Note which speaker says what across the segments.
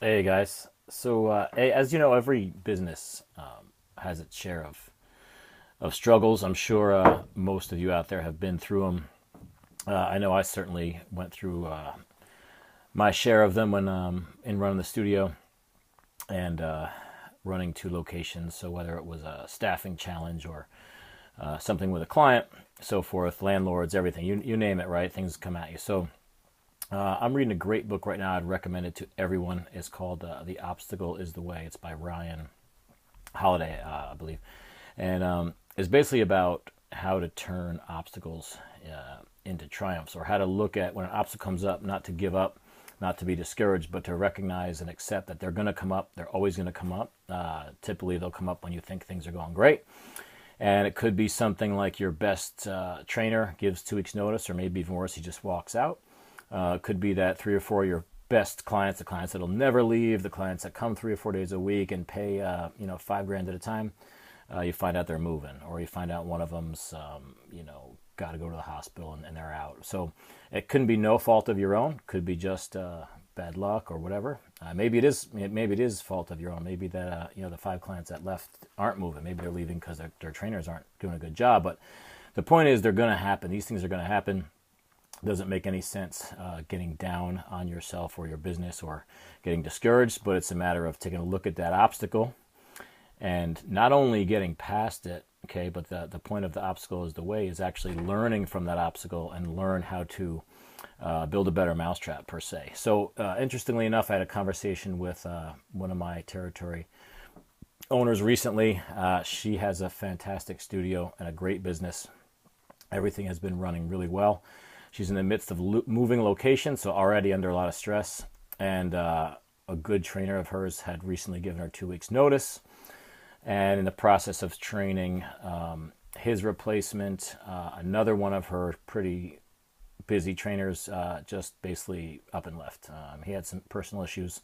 Speaker 1: Hey guys. Hey, as you know, every business has its share of struggles. I'm sure most of you out there have been through them. I know I certainly went through my share of them when in running the studio and running two locations. So whether it was a staffing challenge or something with a client, so forth, landlords, everything, you name it, right? Things come at you. I'm reading a great book right now. I'd recommend it to everyone. It's called The Obstacle is the Way. It's by Ryan Holiday, I believe. And it's basically about how to turn obstacles into triumphs, or how to look at when an obstacle comes up, not to give up, not to be discouraged, but to recognize and accept that they're going to come up. They're always going to come up. Typically, they'll come up when you think things are going great. And it could be something like your best trainer gives 2 weeks notice, or maybe even worse, he just walks out. It could be that 3 or 4 of your best clients, the clients that'll never leave, the clients that come 3 or 4 days a week and pay, $5 grand at a time. You find out they're moving, or you find out one of them's, got to go to the hospital and they're out. So it couldn't be no fault of your own. Could be just bad luck or whatever. Maybe it is. Maybe it is fault of your own. Maybe that the 5 clients that left aren't moving. Maybe they're leaving because their trainers aren't doing a good job. But the point is, they're going to happen. These things are going to happen. Doesn't make any sense getting down on yourself or your business or getting discouraged, but it's a matter of taking a look at that obstacle and not only getting past it, okay, but the point of the obstacle is the way, is actually learning from that obstacle and learn how to build a better mousetrap, per se. So interestingly enough, I had a conversation with one of my territory owners recently. She has a fantastic studio and a great business. Everything has been running really well. She's in the midst of moving location, so already under a lot of stress. And a good trainer of hers had recently given her 2 weeks notice. And in the process of training his replacement, another one of her pretty busy trainers just basically up and left. He had some personal issues.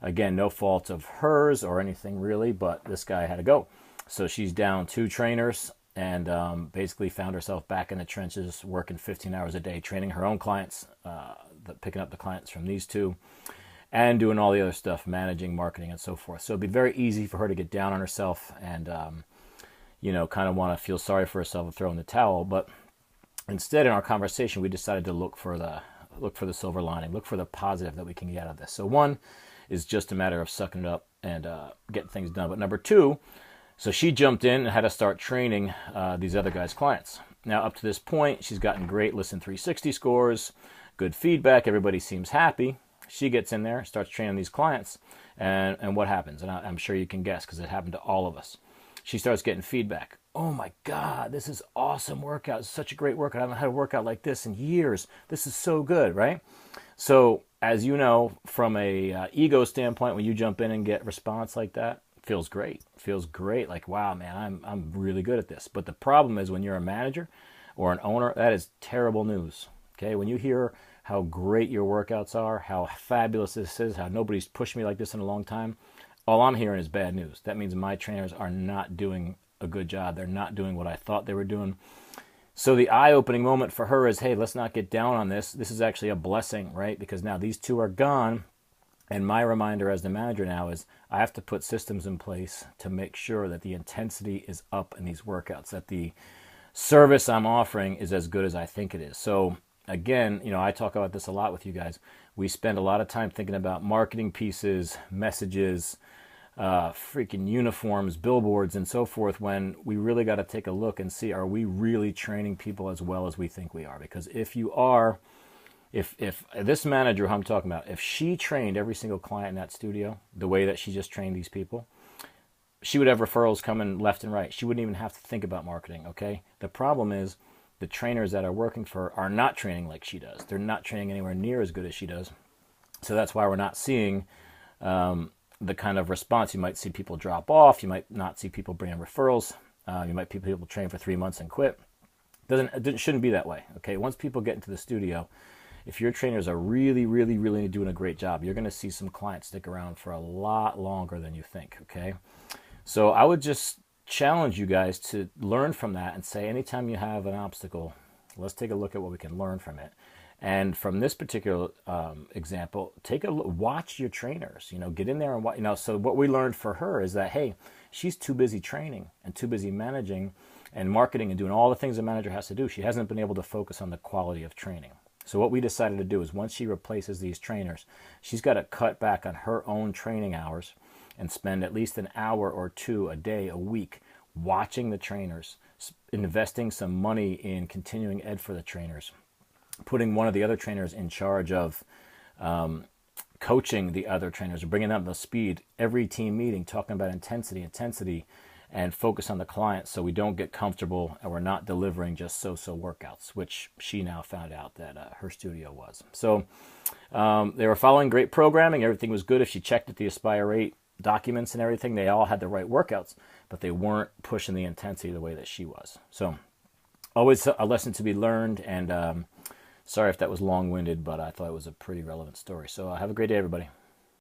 Speaker 1: Again, no fault of hers or anything really, but this guy had to go. So she's down 2 trainers and basically found herself back in the trenches, working 15 hours a day, training her own clients, picking up the clients from these two, and doing all the other stuff, managing, marketing, and so forth. So it'd be very easy for her to get down on herself and, kind of want to feel sorry for herself and throw in the towel. But instead, in our conversation, we decided to look for the silver lining, look for the positive that we can get out of this. So one is just a matter of sucking it up and getting things done. But number two, so she jumped in and had to start training these other guys' clients. Now, up to this point, she's gotten great Listen 360 scores, good feedback. Everybody seems happy. She gets in there, starts training these clients, and what happens? And I'm sure you can guess because it happened to all of us. She starts getting feedback. Oh my God, this is awesome workout. It's such a great workout. I haven't had a workout like this in years. This is so good, right? So, as you know, from a ego standpoint, when you jump in and get response like that, feels great. Feels great. Like, wow, man, I'm really good at this. But the problem is when you're a manager or an owner, that is terrible news. Okay, when you hear how great your workouts are, how fabulous this is, how nobody's pushed me like this in a long time, all I'm hearing is bad news. That means my trainers are not doing a good job. They're not doing what I thought they were doing. So the eye-opening moment for her is, hey, let's not get down on this. This is actually a blessing, right? Because now these two are gone. And my reminder as the manager now is I have to put systems in place to make sure that the intensity is up in these workouts, that the service I'm offering is as good as I think it is. So again, I talk about this a lot with you guys. We spend a lot of time thinking about marketing pieces, messages, freaking uniforms, billboards, and so forth, when we really got to take a look and see, are we really training people as well as we think we are? Because if you are, if this manager who I'm talking about, if she trained every single client in that studio the way that she just trained these people, she would have referrals coming left and right. She wouldn't even have to think about marketing, okay? The problem is the trainers that are working for her are not training like she does. They're not training anywhere near as good as she does. So that's why we're not seeing the kind of response. You might see people drop off. You might not see people bring in referrals. You might see people train for 3 months and quit. It shouldn't be that way, okay? Once people get into the studio, if your trainers are really, really, really doing a great job, you're going to see some clients stick around for a lot longer than you think, okay? So I would just challenge you guys to learn from that and say, anytime you have an obstacle, let's take a look at what we can learn from it. And from this particular example, take a look, watch your trainers. Get in there and watch. So what we learned for her is that, hey, she's too busy training and too busy managing and marketing and doing all the things a manager has to do. She hasn't been able to focus on the quality of training. So what we decided to do is, once she replaces these trainers, she's got to cut back on her own training hours and spend at least an hour or two a day, a week, watching the trainers, investing some money in continuing ed for the trainers, putting one of the other trainers in charge of coaching the other trainers, bringing them up to speed, every team meeting, talking about intensity, and focus on the client, so we don't get comfortable and we're not delivering just so-so workouts, which she now found out that her studio was. So they were following great programming. Everything was good. If she checked at the Aspire 8 documents and everything, they all had the right workouts, but they weren't pushing the intensity the way that she was. So always a lesson to be learned, and sorry if that was long-winded, but I thought it was a pretty relevant story. So have a great day, everybody.